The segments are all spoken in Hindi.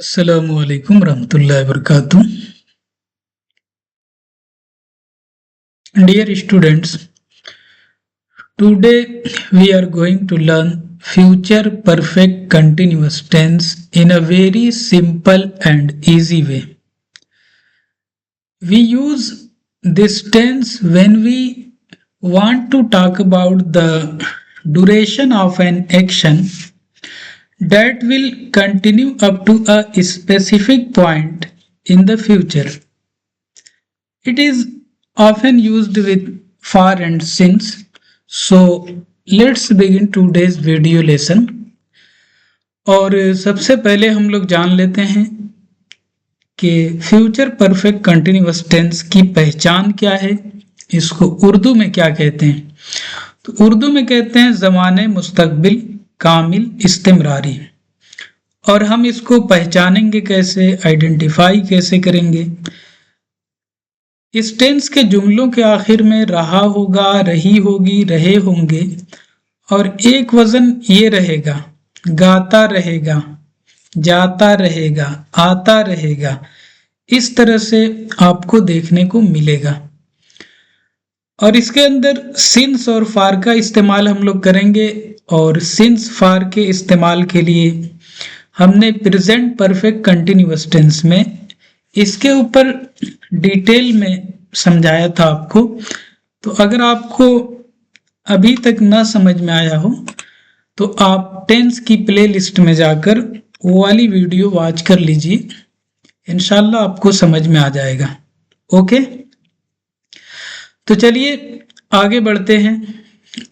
Assalamualaikum warahmatullahi wabarakatuh. Dear students, today we are going to learn future perfect continuous tense in a very simple and easy way. We use this tense when we want to talk about the duration of an action that will continue up to a specific point in the future. It is often used with for and since. So let's begin today's video lesson. और सबसे पहले हम लोग जान लेते हैं कि फ्यूचर परफेक्ट कंटिन्यूअस टेंस की पहचान क्या है, इसको उर्दू में क्या कहते हैं। तो उर्दू में कहते हैं ज़माने मुस्तकबिल कामिल इस्तिमरारी। और हम इसको पहचानेंगे कैसे, आइडेंटिफाई कैसे करेंगे। इस टेंस के जुमलों के आखिर में रहा होगा, रही होगी, रहे होंगे और एक वजन ये रहेगा, गाता रहेगा, जाता रहेगा, आता रहेगा। इस तरह से आपको देखने को मिलेगा। और इसके अंदर सिंस और फार का इस्तेमाल हम लोग करेंगे। और सिंस फार के इस्तेमाल के लिए हमने प्रेजेंट परफेक्ट कंटिन्यूअस टेंस में इसके ऊपर डिटेल में समझाया था आपको। तो अगर आपको अभी तक ना समझ में आया हो तो आप टेंस की प्लेलिस्ट में जाकर वो वाली वीडियो वॉच कर लीजिए, इंशाल्लाह आपको समझ में आ जाएगा। ओके, तो चलिए आगे बढ़ते हैं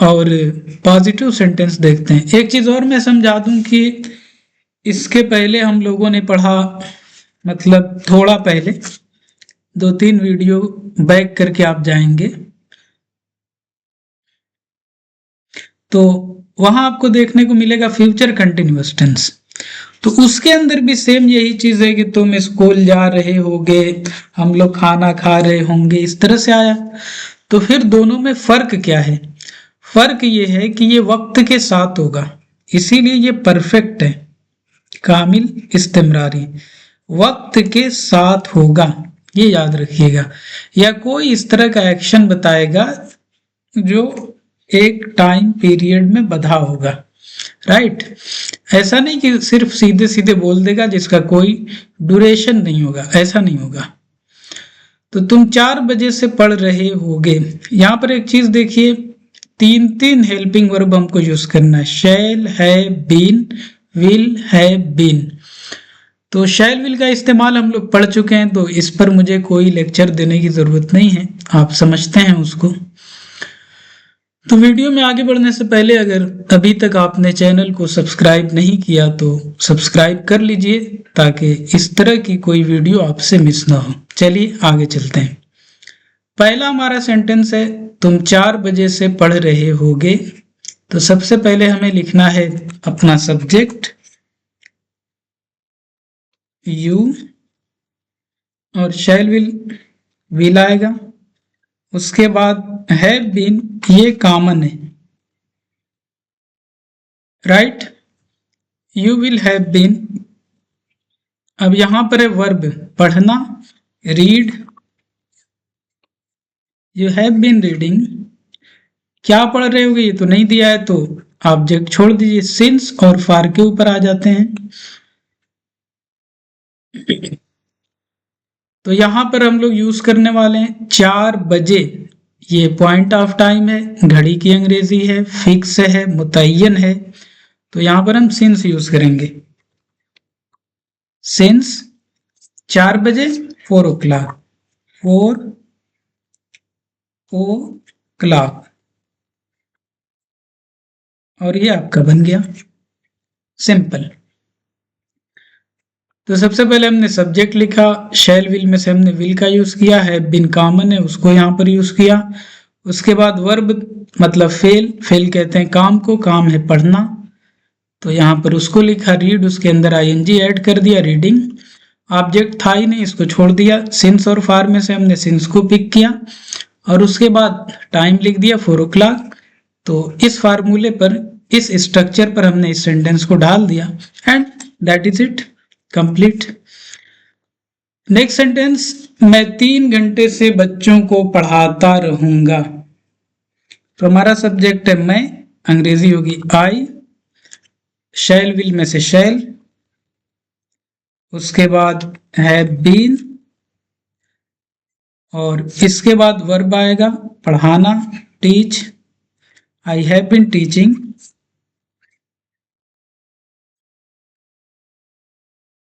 और पॉजिटिव सेंटेंस देखते हैं। एक चीज़ और मैं समझा दूं कि इसके पहले हम लोगों ने पढ़ा, मतलब थोड़ा पहले 2-3 वीडियो बैक करके आप जाएंगे तो वहां आपको देखने को मिलेगा फ्यूचर कंटिन्यूअस टेंस। तो उसके अंदर भी सेम यही चीज है कि तुम स्कूल जा रहे होगे, हम लोग खाना खा रहे होंगे, इस तरह से आया। तो फिर दोनों में फर्क क्या है? फर्क ये है कि ये वक्त के साथ होगा, इसीलिए ये परफेक्ट है, कामिल इस्तिमरारी, वक्त के साथ होगा, ये याद रखिएगा। या कोई इस तरह का एक्शन बताएगा जो एक टाइम पीरियड में बधा होगा, राइट। ऐसा नहीं कि सिर्फ सीधे सीधे बोल देगा जिसका कोई ड्यूरेशन नहीं होगा, ऐसा नहीं होगा। तो तुम 4 बजे से पढ़ रहे होगे, यहां पर एक चीज देखिए, 3 हेल्पिंग वर्ब हमको यूज करना है। शैल है, बीन, विल है, बीन। तो शैल विल का इस्तेमाल हम लोग पढ़ चुके हैं, तो इस पर मुझे कोई लेक्चर देने की जरूरत नहीं है, आप समझते हैं उसको। तो वीडियो में आगे बढ़ने से पहले अगर अभी तक आपने चैनल को सब्सक्राइब नहीं किया तो सब्सक्राइब कर लीजिए ताकि इस तरह की कोई वीडियो आपसे मिस ना हो। चलिए आगे चलते हैं। पहला हमारा सेंटेंस है तुम 4 बजे से पढ़ रहे होगे। तो सबसे पहले हमें लिखना है अपना सब्जेक्ट यू और शैल विल आएगा। उसके बाद हैव बीन, ये कॉमन है, right. You will have been. अब यहां पर है वर्ब पढ़ना, read. You have been reading, क्या पढ़ रहे होगे ये तो नहीं दिया है, तो ऑब्जेक्ट छोड़ दीजिए, सिंस और फार के ऊपर आ जाते हैं। तो यहां पर हम लोग यूज करने वाले हैं 4 बजे। ये पॉइंट ऑफ टाइम है, घड़ी की अंग्रेजी है, फिक्स है, मुतय्यन है। तो यहां पर हम सिंस यूज करेंगे। सिंस 4 बजे, 4 o'clock, 4 o'clock। और ये आपका बन गया सिंपल। तो सबसे पहले हमने सब्जेक्ट लिखा, शैल विल में से हमने विल का यूज किया है, बिन कॉमन है उसको यहाँ पर यूज किया। उसके बाद वर्ब मतलब फेल, फेल कहते हैं काम को, काम है पढ़ना, तो यहाँ पर उसको लिखा रीड, उसके अंदर आईएनजी ऐड कर दिया, रीडिंग। ऑब्जेक्ट था ही नहीं, इसको छोड़ दिया। सिंस और फार में से हमने सिंस को पिक किया और उसके बाद टाइम लिख दिया 4 o'clock। तो इस फार्मूले पर, इस स्ट्रक्चर पर हमने इस सेंटेंस को डाल दिया and that is it. Complete. Next sentence, मैं 3 घंटे से बच्चों को पढ़ाता रहूंगा। तो हमारा सब्जेक्ट है मैं, अंग्रेजी होगी आई, शैल विल में से शैल, उसके बाद हैव बीन, और इसके बाद वर्ब आएगा पढ़ाना, teach, I have been teaching.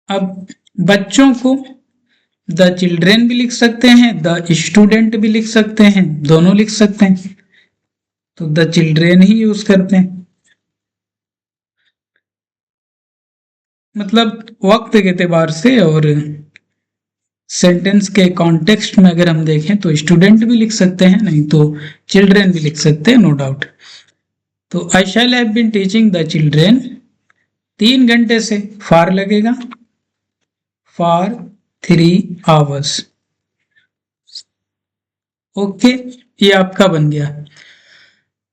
अब बच्चों को द चिल्ड्रेन भी लिख सकते हैं, द स्टूडेंट भी लिख सकते हैं, दोनों लिख सकते हैं, तो द चिल्ड्रेन ही यूज करते हैं। मतलब वक्त के एतबार से और सेंटेंस के कॉन्टेक्स्ट में अगर हम देखें तो स्टूडेंट भी लिख सकते हैं, नहीं तो चिल्ड्रेन भी लिख सकते हैं, नो डाउट। तो I shall have been teaching the children 3 घंटे से, फॉर लगेगा, फॉर 3 hours। ओके, ये आपका बन गया।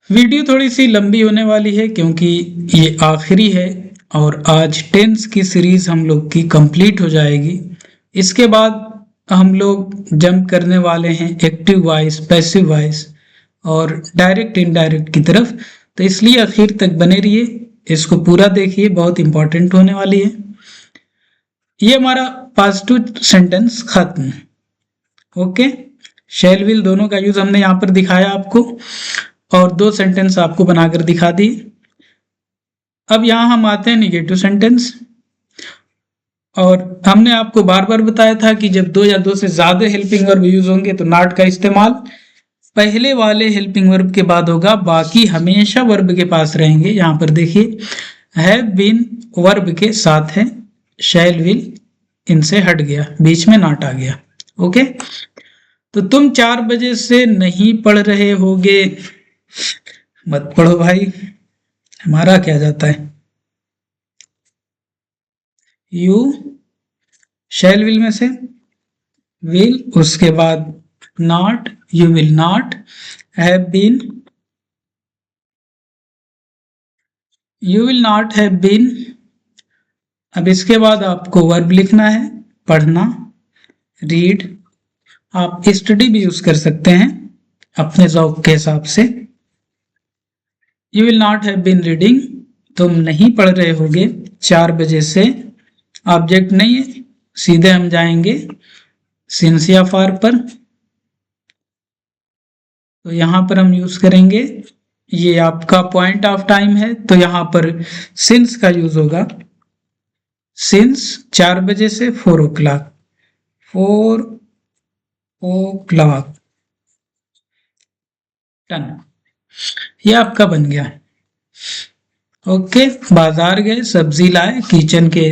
वीडियो थोड़ी सी लंबी होने वाली है क्योंकि ये आखिरी है और आज टेंस की सीरीज हम लोग की कंप्लीट हो जाएगी। इसके बाद हम लोग जंप करने वाले हैं एक्टिव वॉइस, पैसिव वॉइस और डायरेक्ट इनडायरेक्ट की तरफ, तो इसलिए आखिर तक बने रहिए, इसको पूरा देखिए, बहुत इंपॉर्टेंट होने वाली है। ये हमारा पॉजिटिव सेंटेंस खत्म। ओके, शैल विल दोनों का यूज हमने यहाँ पर दिखाया आपको और 2 सेंटेंस आपको बनाकर दिखा दी। अब यहाँ हम आते हैं निगेटिव सेंटेंस, और हमने आपको बार बार बताया था कि जब 2 या 2 से ज्यादा हेल्पिंग वर्ब यूज होंगे तो नॉट का इस्तेमाल पहले वाले हेल्पिंग वर्ब के बाद होगा, बाकी हमेशा वर्ब के पास रहेंगे। यहाँ पर देखिए हैव बीन वर्ब के साथ है, शैल विल इनसे हट गया, बीच में नॉट आ गया। ओके, तो तुम 4 बजे से नहीं पढ़ रहे होगे, मत पढ़ो भाई, हमारा क्या जाता है। यू शैल विल में से विल, उसके बाद not, you will not, have been, you will not have been. अब इसके बाद आपको वर्ब लिखना है, पढ़ना, रीड, आप स्टडी भी यूज कर सकते हैं अपने ज़ौक के हिसाब से। You will not have been reading, तुम नहीं पढ़ रहे होगे 4 बजे से, ऑब्जेक्ट नहीं है, सीधे हम जाएंगे सिंस या फॉर पर, तो यहां पर हम यूज करेंगे, ये आपका पॉइंट ऑफ टाइम है तो यहां पर सिंस का यूज होगा, सिंस 4 बजे से 4 o'clock, 4 o'clock, डन, ये आपका बन गया। ओके, बाजार गए, सब्जी लाए, किचन के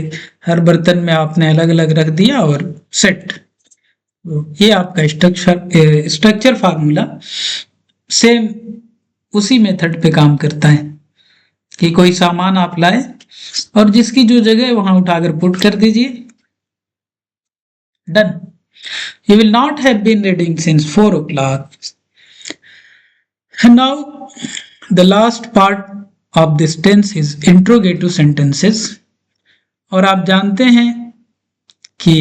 हर बर्तन में आपने अलग अलग रख दिया और सेट। ये आपका स्ट्रक्चर फार्मूला सेम उसी मेथड पे काम करता है कि कोई सामान आप लाए और जिसकी जो जगह है वहां उठाकर पुट कर दीजिए, done. You will not have been reading since 4 o'clock। Now the last part of this tense is interrogative sentences, और आप जानते हैं कि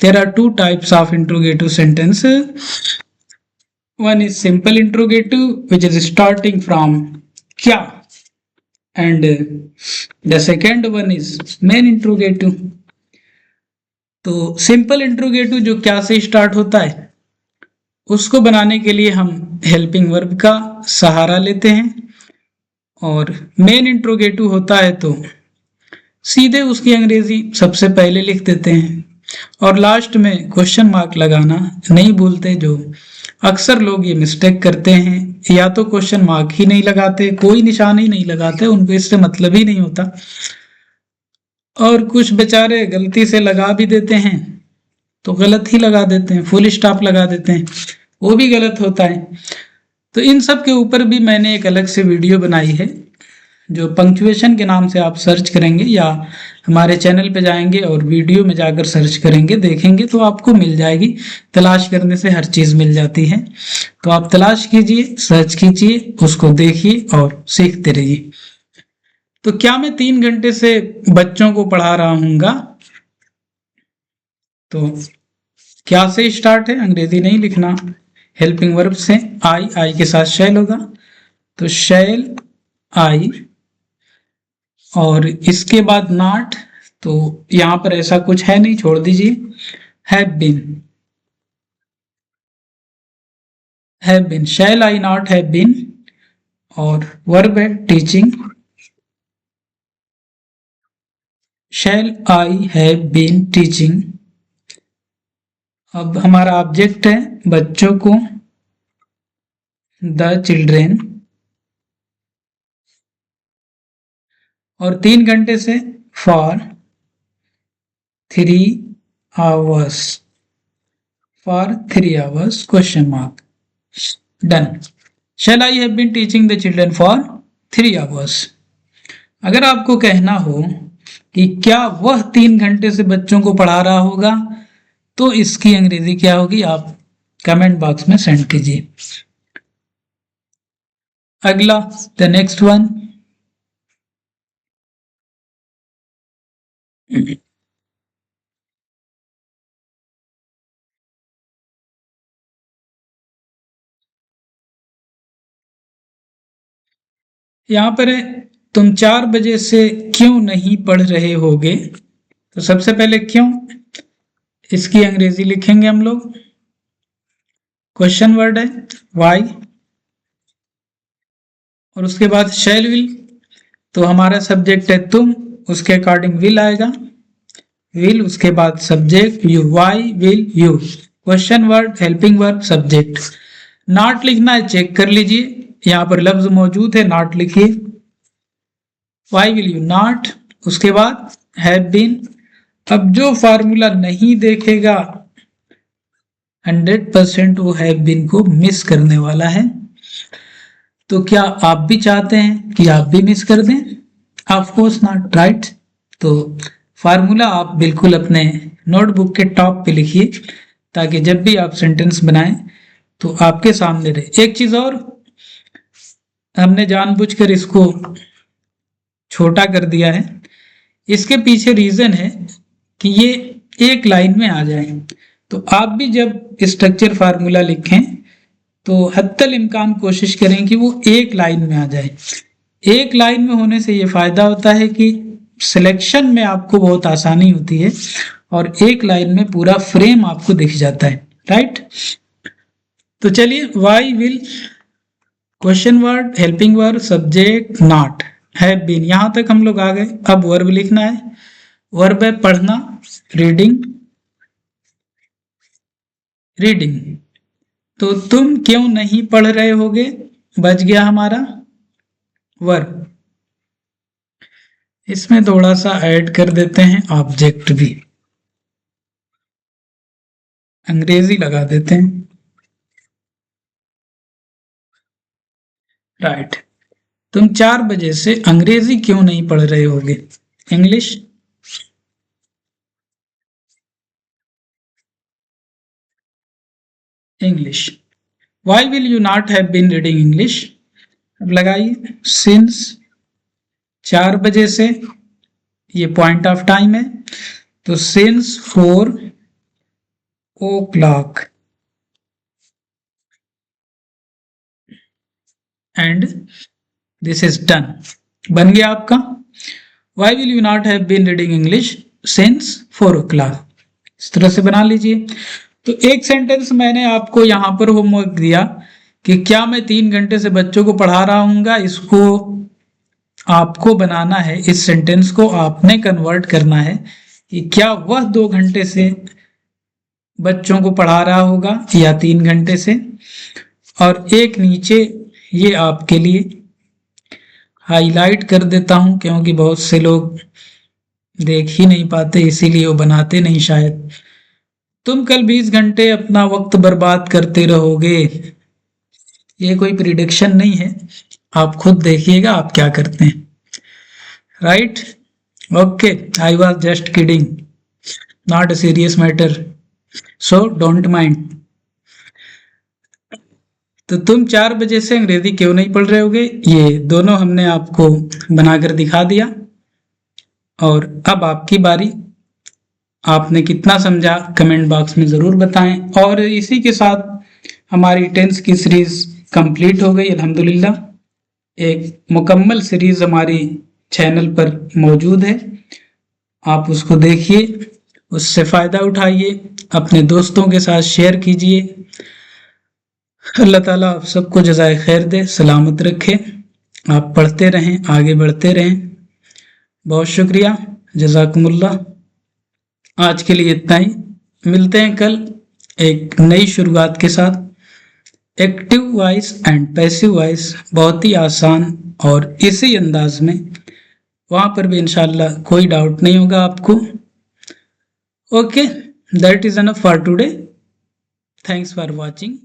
there are 2 types of interrogative sentence. One is simple interrogative which is starting from kya, and the second one is main interrogative. तो सिंपल इंट्रोगेटिव जो क्या से स्टार्ट होता है उसको बनाने के लिए हम हेल्पिंग वर्ब का सहारा लेते हैं, और मेन इंट्रोगेटिव होता है तो सीधे उसकी अंग्रेजी सबसे पहले लिख देते हैं और लास्ट में क्वेश्चन मार्क लगाना नहीं भूलते, जो अक्सर लोग ये मिस्टेक करते हैं, या तो क्वेश्चन मार्क ही नहीं लगाते, कोई निशान ही नहीं लगाते, उनको इससे मतलब ही नहीं होता, और कुछ बेचारे गलती से लगा भी देते हैं तो गलत ही लगा देते हैं, फुल स्टॉप लगा देते हैं, वो भी गलत होता है। तो इन सब के ऊपर भी मैंने एक अलग से वीडियो बनाई है, जो पंक्चुएशन के नाम से आप सर्च करेंगे या हमारे चैनल पे जाएंगे और वीडियो में जाकर सर्च करेंगे, देखेंगे तो आपको मिल जाएगी, तलाश करने से हर चीज मिल जाती है। तो आप तलाश कीजिए, सर्च कीजिए, उसको देखिए और सीखते रहिए। तो क्या मैं 3 घंटे से बच्चों को पढ़ा रहा हूँगा? तो क्या से स्टार्ट है, अंग्रेजी नहीं लिखना, हेल्पिंग वर्ब से। आई के साथ शैल होगा, तो शैल आई, और इसके बाद नॉट, तो यहां पर ऐसा कुछ है नहीं, छोड़ दीजिए। Have been, shall I not have been, और वर्ब है teaching, shall I have been teaching. अब हमारा ऑब्जेक्ट है बच्चों को, द चिल्ड्रेन, और 3 घंटे से for 3 hours, for 3 hours question mark, done. Shall I have been teaching the children for 3 hours। अगर आपको कहना हो कि क्या वह 3 घंटे से बच्चों को पढ़ा रहा होगा, तो इसकी अंग्रेजी क्या होगी, आप कमेंट बॉक्स में सेंड कीजिए। अगला, द नेक्स्ट वन, यहां पर है, तुम 4 बजे से क्यों नहीं पढ़ रहे होगे। तो सबसे पहले क्यों, इसकी अंग्रेजी लिखेंगे हम लोग, क्वेश्चन वर्ड है वाई, और उसके बाद शैल विल, तो हमारा सब्जेक्ट है तुम, उसके अकॉर्डिंग विल आएगा, विल, उसके बाद subject you, why will you, question word helping verb subject. Not लिखना है, चेक कर लीजिए, यहां पर लफ्ज मौजूद है, नॉट लिखिए, वाई विल यू नॉट, उसके बाद हैव बीन। अब जो फार्मूला नहीं देखेगा 100% वो हैव बीन को मिस करने वाला है। तो क्या आप भी चाहते हैं कि आप भी मिस कर दें? Of course not, right. तो फार्मूला आप बिल्कुल अपने नोटबुक के टॉप पे लिखिए, ताकि जब भी आप सेंटेंस बनाएं तो आपके सामने रहे। एक चीज और, हमने जानबूझकर इसको छोटा कर दिया है, इसके पीछे रीजन है कि ये एक लाइन में आ जाए। तो आप भी जब स्ट्रक्चर फार्मूला लिखें तो हत्तल इम्कान कोशिश करें कि वो एक लाइन में आ जाए। एक लाइन में होने से ये फायदा होता है कि सिलेक्शन में आपको बहुत आसानी होती है, और एक लाइन में पूरा फ्रेम आपको दिख जाता है, राइट। तो चलिए, why will, question word helping verb subject not, have been, यहां तक हम लोग आ गए। अब वर्ब लिखना है, वर्ब है पढ़ना, रीडिंग, रीडिंग। तो तुम क्यों नहीं पढ़ रहे होगे, बच गया हमारा वर्ब। इसमें थोड़ा सा ऐड कर देते हैं ऑब्जेक्ट भी, अंग्रेजी लगा देते हैं, राइट। तुम 4 बजे से अंग्रेजी क्यों नहीं पढ़ रहे होगे, English, English. Why will you not have been reading English, अब लगाइए, सिंस 4 बजे से, ये पॉइंट ऑफ टाइम है, तो since 4 o'clock and this is done, बन गया आपका। Why will you not have been reading English since 4 o'clock, इस तरह से बना लीजिए। तो एक सेंटेंस मैंने आपको यहां पर होमवर्क दिया कि क्या मैं 3 घंटे से बच्चों को पढ़ा रहा हूँगा, इसको आपको बनाना है, इस सेंटेंस को आपने कन्वर्ट करना है कि क्या वह 2 घंटे से बच्चों को पढ़ा रहा होगा या 3 घंटे से। और एक नीचे ये आपके लिए हाईलाइट कर देता हूं, क्योंकि बहुत से लोग देख ही नहीं पाते, इसीलिए वो बनाते नहीं शायद। तुम कल 20 घंटे अपना वक्त बर्बाद करते रहोगे, ये कोई प्रिडिक्शन नहीं है, आप खुद देखिएगा आप क्या करते हैं, right. Okay, I was just kidding, not a serious matter, so don't mind. तो तुम 4 बजे से अंग्रेजी क्यों नहीं पढ़ रहे होगे, ये दोनों हमने आपको बनाकर दिखा दिया। और अब आपकी बारी, आपने कितना समझा कमेंट बॉक्स में ज़रूर बताएं। और इसी के साथ हमारी टेंस की सीरीज कंप्लीट हो गई अल्हम्दुलिल्लाह। एक मुकम्मल सीरीज हमारी चैनल पर मौजूद है, आप उसको देखिए, उससे फ़ायदा उठाइए, अपने दोस्तों के साथ शेयर कीजिए। अल्लाह ताला आप सबको जज़ाए खैर दे, सलामत रखे, आप पढ़ते रहें, आगे बढ़ते रहें। बहुत शुक्रिया, जज़ाकुमुल्लाह। आज के लिए इतना ही, मिलते हैं कल एक नई शुरुआत के साथ। Active voice and passive voice बहुत ही आसान और इसी अंदाज में, वहाँ पर भी इंशाल्लाह कोई डाउट नहीं होगा आपको। Okay, that is enough for today. Thanks for watching.